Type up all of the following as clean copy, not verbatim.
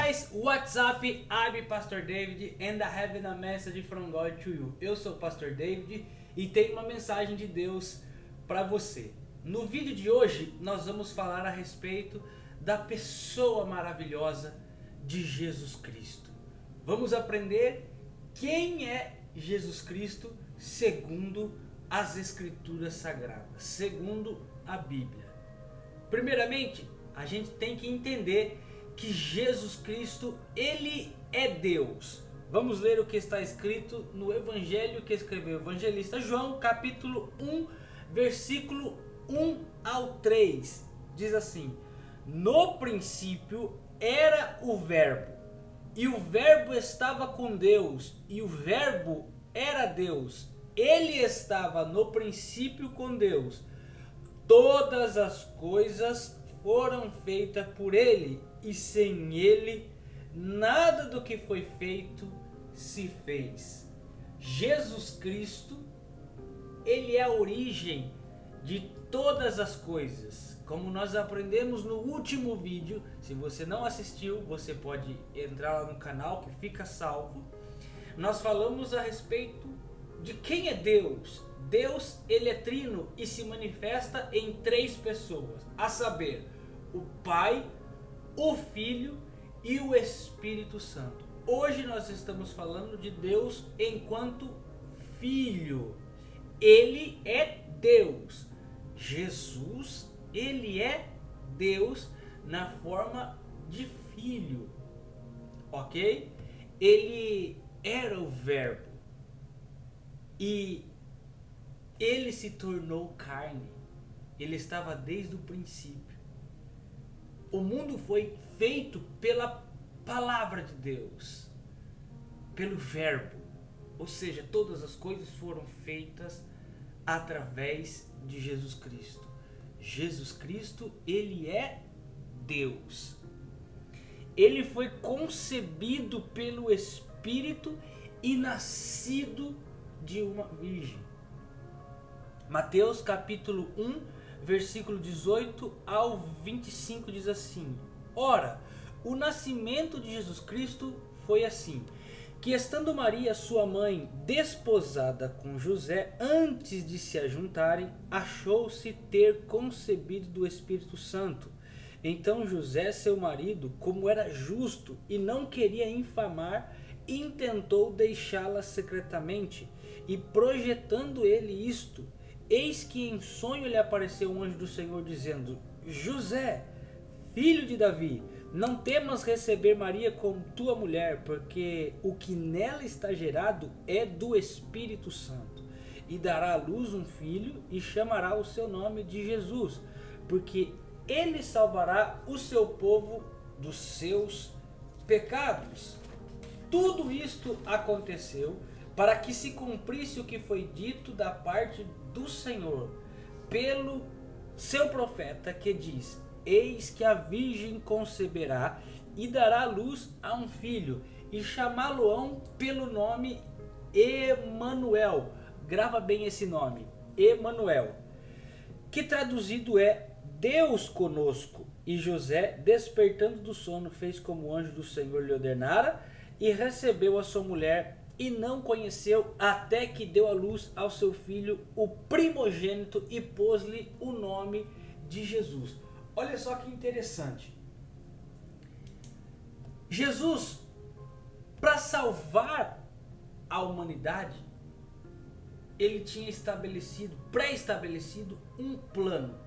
guys, what's up? I'm Pastor David and I have a message from God to you. Eu sou o Pastor David e tenho uma mensagem de Deus para você. No vídeo de hoje nós vamos falar a respeito da pessoa maravilhosa de Jesus Cristo. Vamos aprender quem é Jesus Cristo segundo as Escrituras Sagradas, segundo a Bíblia. Primeiramente, a gente tem que entender que Jesus Cristo, ele é Deus. Vamos ler o que está escrito no Evangelho que escreveu o evangelista João, capítulo 1, versículo 1 ao 3. Diz assim: no princípio era o Verbo, e o Verbo estava com Deus, e o Verbo era Deus. Ele estava no princípio com Deus. Todas as coisas foram feitas por ele, e sem ele nada do que foi feito se fez. Jesus Cristo, ele é a origem de todas as coisas. Como nós aprendemos no último vídeo, se você não assistiu, você pode entrar lá no canal que fica salvo. Nós falamos a respeito de quem é Deus. Deus, ele é trino e se manifesta em três pessoas, a saber, o Pai, o Filho e o Espírito Santo. Hoje nós estamos falando de Deus enquanto Filho. Ele é Deus. Jesus, ele é Deus na forma de Filho. Ok? Ele era o Verbo. E ele se tornou carne. Ele estava desde o princípio. O mundo foi feito pela palavra de Deus, pelo Verbo. Ou seja, todas as coisas foram feitas através de Jesus Cristo. Jesus Cristo, ele é Deus. Ele foi concebido pelo Espírito e nascido de uma virgem. Mateus capítulo 1, versículo 18 ao 25 diz assim: ora, o nascimento de Jesus Cristo foi assim, que estando Maria, sua mãe, desposada com José, antes de se ajuntarem, achou-se ter concebido do Espírito Santo. Então José, seu marido, como era justo e não queria infamar, intentou deixá-la secretamente, e projetando ele isto, eis que em sonho lhe apareceu um anjo do Senhor dizendo: José, filho de Davi, não temas receber Maria como tua mulher, porque o que nela está gerado é do Espírito Santo. E dará à luz um filho e chamará o seu nome de Jesus, porque ele salvará o seu povo dos seus pecados. Tudo isto aconteceu para que se cumprisse o que foi dito da parte do Senhor pelo seu profeta, que diz: eis que a virgem conceberá e dará luz a um filho, e chamá-lo-ão pelo nome Emanuel. Grava bem esse nome, Emanuel, que traduzido é Deus conosco. E José, despertando do sono, fez como o anjo do Senhor lhe ordenara, e recebeu a sua mulher, e não conheceu até que deu à luz ao seu filho, o primogênito, e pôs-lhe o nome de Jesus. Olha só que interessante. Jesus, para salvar a humanidade, ele tinha pré-estabelecido um plano.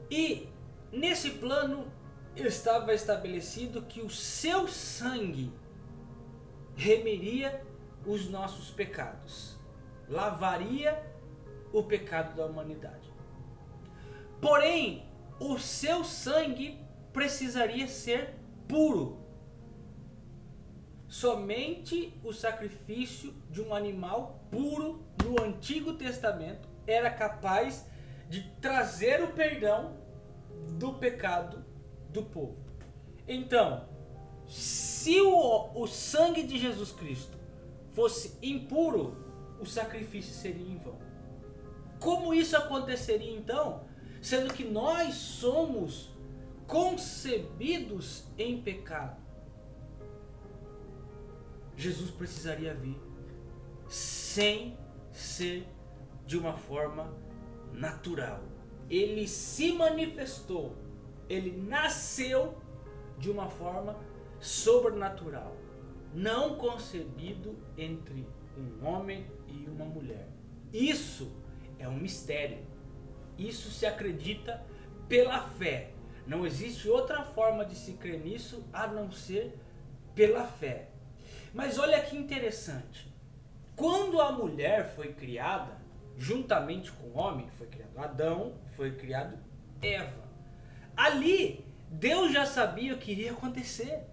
E nesse plano estava estabelecido que o seu sangue remeria os nossos pecados, lavaria o pecado da humanidade. Porém, o seu sangue precisaria ser puro. Somente o sacrifício de um animal puro no Antigo Testamento era capaz de trazer o perdão do pecado do povo. Então, se o sangue de Jesus Cristo fosse impuro, o sacrifício seria em vão. Como isso aconteceria então? Sendo que nós somos concebidos em pecado, Jesus precisaria vir sem ser de uma forma natural. Ele se manifestou, ele nasceu de uma forma sobrenatural, não concebido entre um homem e uma mulher. Isso é um mistério. Isso se acredita pela fé. Não existe outra forma de se crer nisso a não ser pela fé. Mas olha que interessante. Quando a mulher foi criada, juntamente com o homem, foi criado Adão, foi criado Eva. Ali, Deus já sabia o que iria acontecer,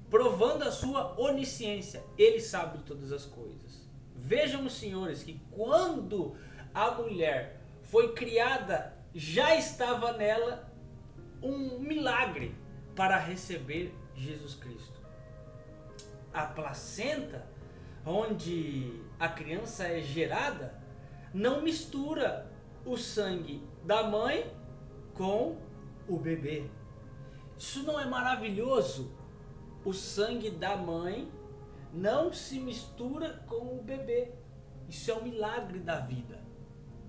provando a sua onisciência. Ele sabe de todas as coisas. Vejam, senhores, que quando a mulher foi criada, já estava nela um milagre para receber Jesus Cristo. A placenta, onde a criança é gerada, não mistura o sangue da mãe com o bebê. Isso não é maravilhoso? O sangue da mãe não se mistura com o bebê. Isso é um milagre da vida.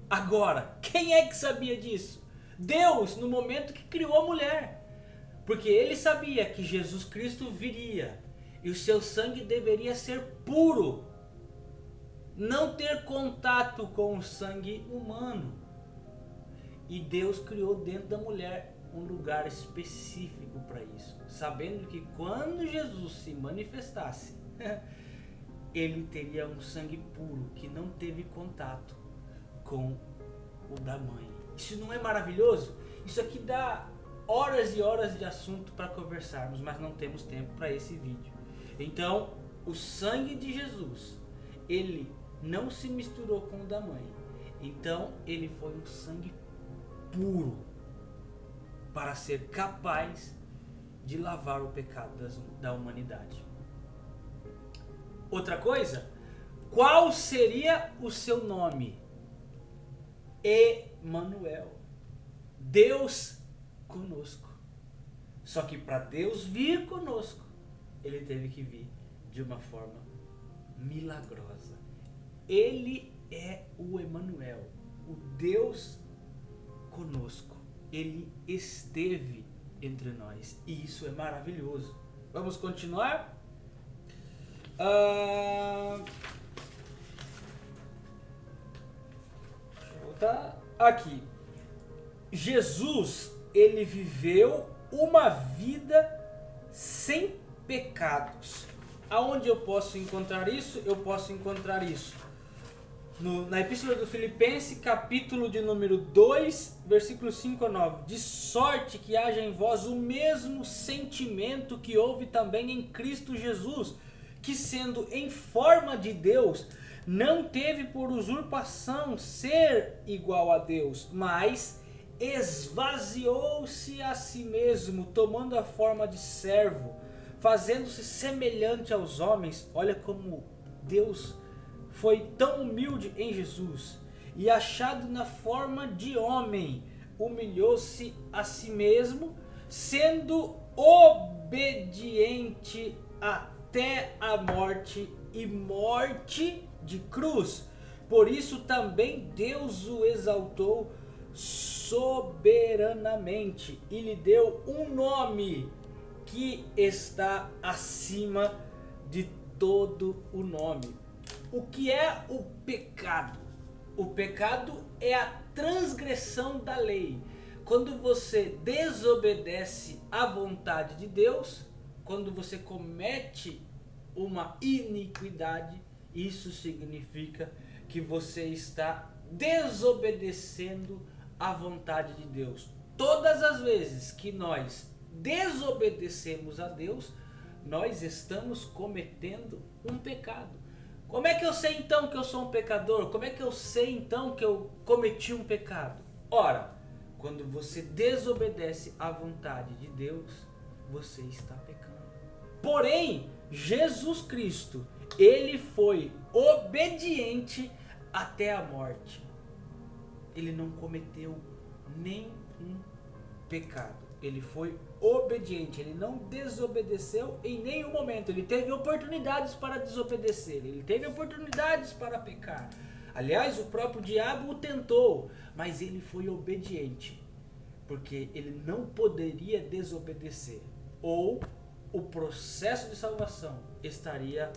Agora, quem é que sabia disso? Deus, no momento que criou a mulher. Porque ele sabia que Jesus Cristo viria e o seu sangue deveria ser puro, não ter contato com o sangue humano. E Deus criou dentro da mulher um lugar específico para isso, sabendo que quando Jesus se manifestasse, ele teria um sangue puro que não teve contato com o da mãe. Isso não é maravilhoso? Isso aqui dá horas e horas de assunto para conversarmos, mas não temos tempo para esse vídeo. Então, o sangue de Jesus, ele não se misturou com o da mãe. Então, ele foi um sangue puro para ser capaz de lavar o pecado da humanidade. Outra coisa, qual seria o seu nome? Emanuel, Deus conosco. Só que para Deus vir conosco, ele teve que vir de uma forma milagrosa. Ele é o Emanuel, o Deus conosco. Ele esteve entre nós e isso é maravilhoso. Vamos continuar? Deixa eu voltar aqui. Jesus, ele viveu uma vida sem pecados. Aonde eu posso encontrar isso? Eu posso encontrar isso na Epístola do Filipenses, capítulo de número 2, versículo 5 a 9. De sorte que haja em vós o mesmo sentimento que houve também em Cristo Jesus, que sendo em forma de Deus, não teve por usurpação ser igual a Deus, mas esvaziou-se a si mesmo, tomando a forma de servo, fazendo-se semelhante aos homens. Olha como Deus foi tão humilde em Jesus, e achado na forma de homem, humilhou-se a si mesmo, sendo obediente até a morte e morte de cruz. Por isso também Deus o exaltou soberanamente e lhe deu um nome que está acima de todo o nome. O que é o pecado? O pecado é a transgressão da lei. Quando você desobedece à vontade de Deus, quando você comete uma iniquidade, isso significa que você está desobedecendo à vontade de Deus. Todas as vezes que nós desobedecemos a Deus, nós estamos cometendo um pecado. Como é que eu sei então que eu sou um pecador? Como é que eu sei então que eu cometi um pecado? Ora, quando você desobedece à vontade de Deus, você está pecando. Porém, Jesus Cristo, ele foi obediente até a morte. Ele não cometeu nenhum pecado. ele foi obediente, ele não desobedeceu em nenhum momento. Ele teve oportunidades para desobedecer, ele teve oportunidades para pecar. Aliás, o próprio diabo o tentou, mas ele foi obediente, porque ele não poderia desobedecer, ou o processo de salvação estaria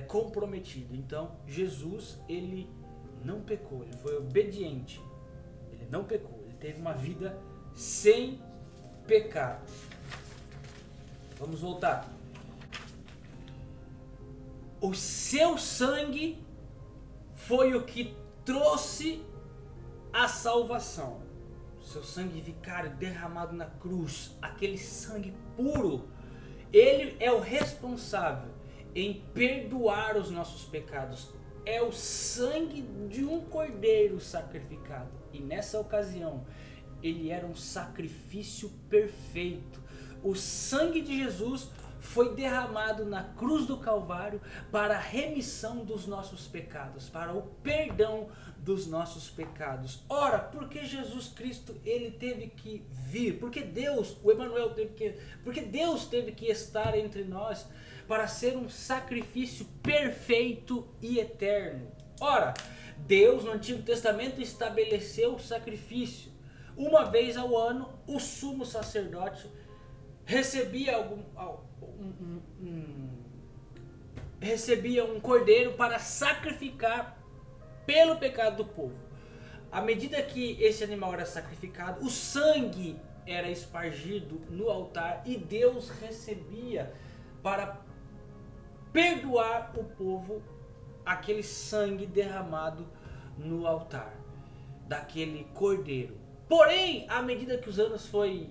comprometido. Então, Jesus, ele não pecou, ele foi obediente, ele não pecou, ele teve uma vida sem pecado. Vamos voltar. O seu sangue foi o que trouxe a salvação. O seu sangue vicário derramado na cruz, aquele sangue puro, ele é o responsável em perdoar os nossos pecados. É o sangue de um cordeiro sacrificado. E nessa ocasião, ele era um sacrifício perfeito. O sangue de Jesus foi derramado na cruz do Calvário para a remissão dos nossos pecados, para o perdão dos nossos pecados. Ora, por que Jesus Cristo ele teve que vir? Porque Deus, o Emanuel porque Deus teve que estar entre nós para ser um sacrifício perfeito e eterno. Ora, Deus no Antigo Testamento estabeleceu o sacrifício. Uma vez ao ano, o sumo sacerdote recebia um cordeiro para sacrificar pelo pecado do povo. À medida que esse animal era sacrificado, o sangue era espargido no altar e Deus recebia para perdoar o povo aquele sangue derramado no altar daquele cordeiro. Porém, à medida que os anos foi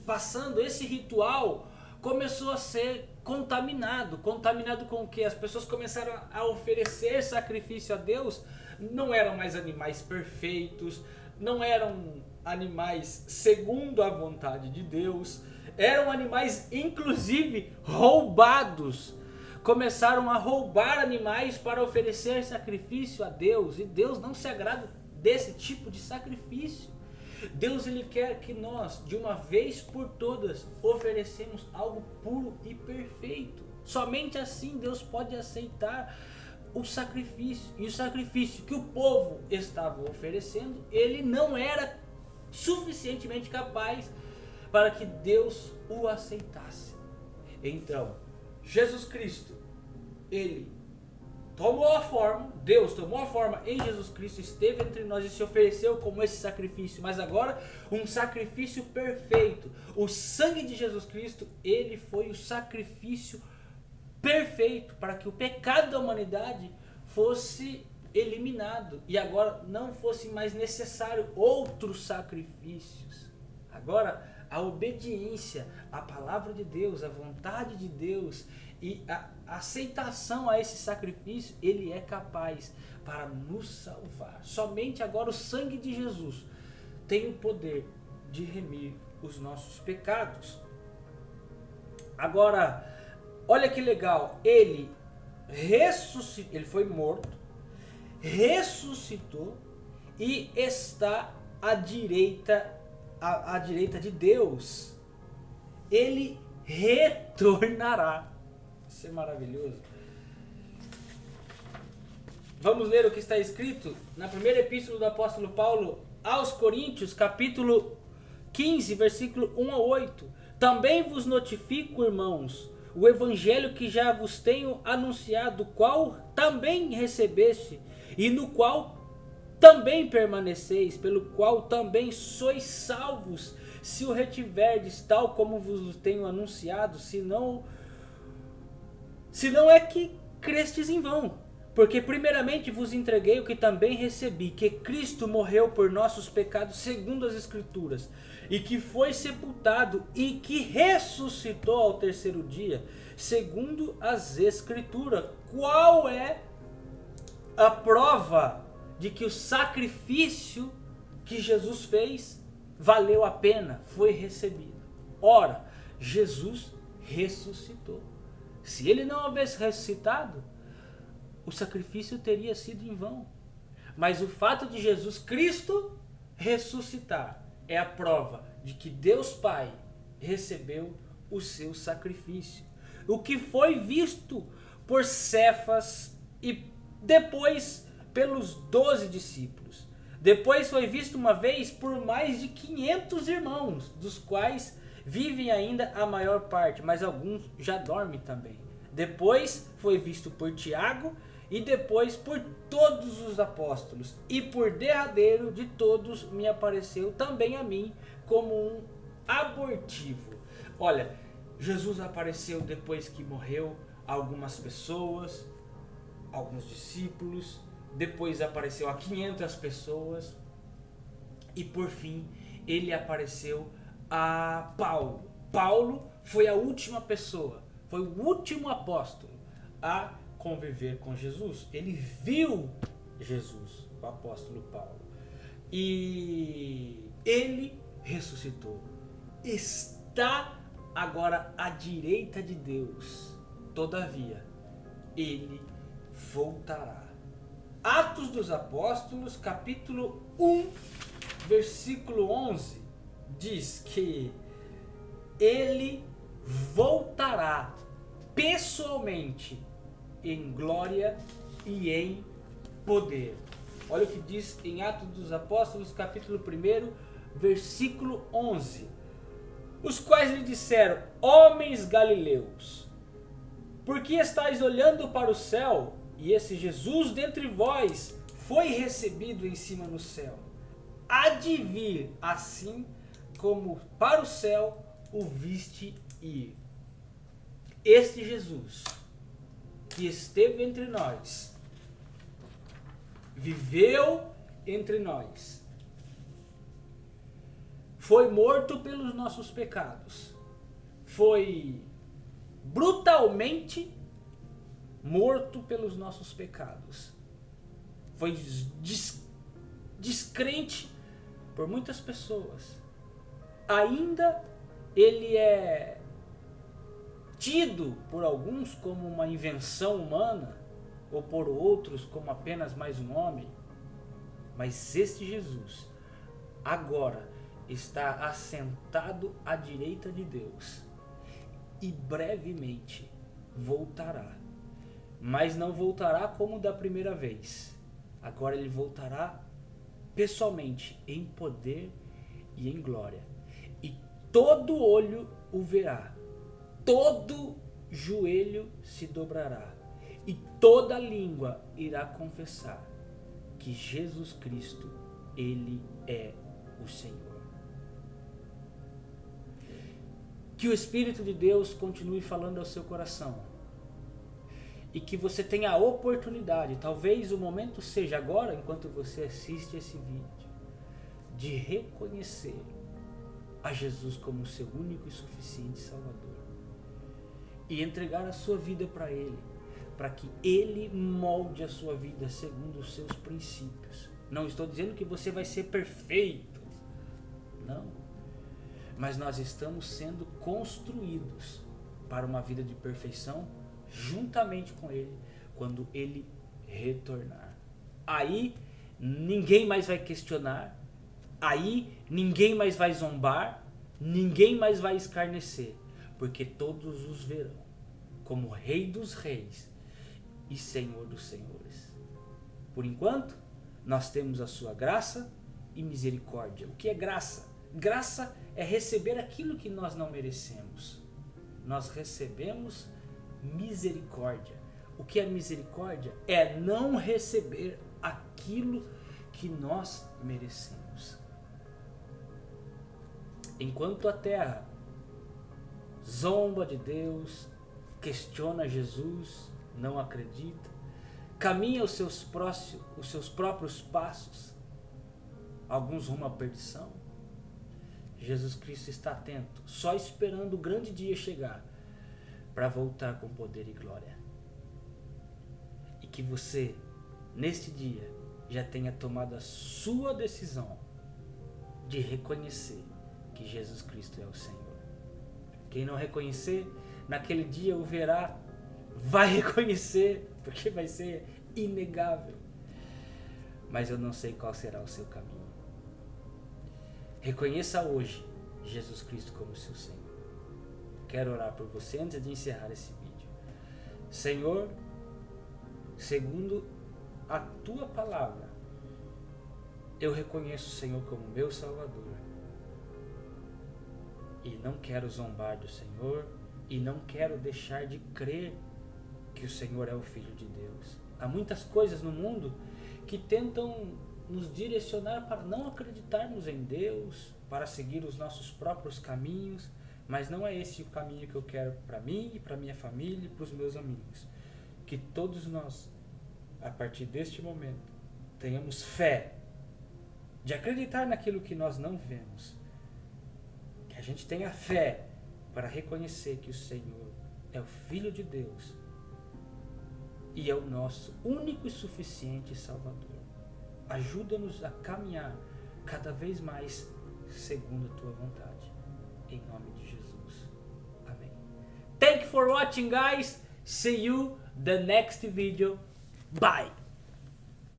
passando, esse ritual começou a ser contaminado com o que? As pessoas começaram a oferecer sacrifício a Deus. Não eram mais animais perfeitos, não eram animais segundo a vontade de Deus, eram animais inclusive roubados. Começaram a roubar animais para oferecer sacrifício a Deus, e Deus não se agrada desse tipo de sacrifício. Deus ele quer que nós, de uma vez por todas, oferecemos algo puro e perfeito. Somente assim Deus pode aceitar o sacrifício. E o sacrifício que o povo estava oferecendo, ele não era suficientemente capaz para que Deus o aceitasse. Então, Jesus Cristo, ele tomou a forma, Deus tomou a forma em Jesus Cristo, esteve entre nós e se ofereceu como esse sacrifício, mas agora um sacrifício perfeito. O sangue de Jesus Cristo, ele foi o sacrifício perfeito para que o pecado da humanidade fosse eliminado e agora não fosse mais necessário outros sacrifícios. Agora a obediência à palavra de Deus, à vontade de Deus e a aceitação a esse sacrifício, ele é capaz para nos salvar. Somente agora o sangue de Jesus tem o poder de remir os nossos pecados. Agora, olha que legal, ele ressuscitou, ele foi morto, ressuscitou e está à direita de Deus. Ele retornará. Isso é maravilhoso. Vamos ler o que está escrito na primeira epístola do apóstolo Paulo aos Coríntios, capítulo 15, versículo 1 a 8. Também vos notifico, irmãos, o evangelho que já vos tenho anunciado, qual também recebeste, e no qual também permaneceis, pelo qual também sois salvos, se o retiverdes, tal como vos tenho anunciado, se não é que crestes em vão. Porque primeiramente vos entreguei o que também recebi, que Cristo morreu por nossos pecados segundo as Escrituras, e que foi sepultado e que ressuscitou ao terceiro dia, segundo as Escrituras. Qual é a prova de que o sacrifício que Jesus fez valeu a pena, foi recebido? Ora, Jesus ressuscitou. Se ele não houvesse ressuscitado, o sacrifício teria sido em vão. Mas o fato de Jesus Cristo ressuscitar é a prova de que Deus Pai recebeu o seu sacrifício. O que foi visto por Cefas e depois pelos 12 discípulos. Depois foi visto uma vez por mais de 500 irmãos, dos quais vivem ainda a maior parte, mas alguns já dormem também. Depois foi visto por Tiago e depois por todos os apóstolos. E por derradeiro de todos me apareceu também a mim como um abortivo. Olha, Jesus apareceu depois que morreu a algumas pessoas, alguns discípulos, depois apareceu a 500 pessoas e por fim ele apareceu a Paulo. Paulo foi a última pessoa, foi o último apóstolo a conviver com Jesus. Ele viu Jesus, o apóstolo Paulo, e ele ressuscitou. Está agora à direita de Deus. Todavia, ele voltará. Atos dos Apóstolos, capítulo 1, versículo 11, diz que ele voltará pessoalmente em glória e em poder. Olha o que diz em Atos dos Apóstolos, capítulo 1, versículo 11. Os quais lhe disseram: homens galileus, por que estáis olhando para o céu? E esse Jesus dentre vós foi recebido em cima no céu. Há de vir assim como para o céu o viste ir. Este Jesus que esteve entre nós, viveu entre nós, foi morto pelos nossos pecados, foi brutalmente morto pelos nossos pecados, foi descrente por muitas pessoas. Ainda ele é tido por alguns como uma invenção humana, ou por outros como apenas mais um homem. Mas este Jesus agora está assentado à direita de Deus e brevemente voltará. Mas não voltará como da primeira vez. Agora ele voltará pessoalmente, em poder e em glória. E todo olho o verá, todo joelho se dobrará, e toda língua irá confessar que Jesus Cristo, ele é o Senhor. Que o Espírito de Deus continue falando ao seu coração. E que você tenha a oportunidade, talvez o momento seja agora, enquanto você assiste esse vídeo, de reconhecer a Jesus como seu único e suficiente Salvador. E entregar a sua vida para Ele, para que Ele molde a sua vida segundo os seus princípios. Não estou dizendo que você vai ser perfeito, não. Mas nós estamos sendo construídos para uma vida de perfeição juntamente com Ele, quando Ele retornar. Aí ninguém mais vai questionar, aí ninguém mais vai zombar, ninguém mais vai escarnecer, porque todos os verão como Rei dos Reis e Senhor dos Senhores. Por enquanto, nós temos a sua graça e misericórdia. O que é graça? Graça é receber aquilo que nós não merecemos. Nós recebemos misericórdia. O que é misericórdia? É não receber aquilo que nós merecemos. Enquanto a terra zomba de Deus, questiona Jesus, não acredita, caminha os seus próprios passos, alguns rumo à perdição, Jesus Cristo está atento, só esperando o grande dia chegar para voltar com poder e glória. E que você, neste dia, já tenha tomado a sua decisão de reconhecer que Jesus Cristo é o Senhor. Quem não reconhecer, naquele dia o verá, vai reconhecer, porque vai ser inegável. Mas eu não sei qual será o seu caminho. Reconheça hoje Jesus Cristo como seu Senhor. Quero orar por você antes de encerrar esse vídeo. Senhor, segundo a tua palavra, eu reconheço o Senhor como meu Salvador. E não quero zombar do Senhor, e não quero deixar de crer que o Senhor é o Filho de Deus. Há muitas coisas no mundo que tentam nos direcionar para não acreditarmos em Deus, para seguir os nossos próprios caminhos, mas não é esse o caminho que eu quero para mim e para minha família e para os meus amigos. Que todos nós, a partir deste momento, tenhamos fé de acreditar naquilo que nós não vemos. Que a gente tenha fé para reconhecer que o Senhor é o Filho de Deus e é o nosso único e suficiente Salvador. Ajuda-nos a caminhar cada vez mais segundo a tua vontade. Em nome de Jesus. Amém. Thank you for watching, guys. See you the next video. Bye.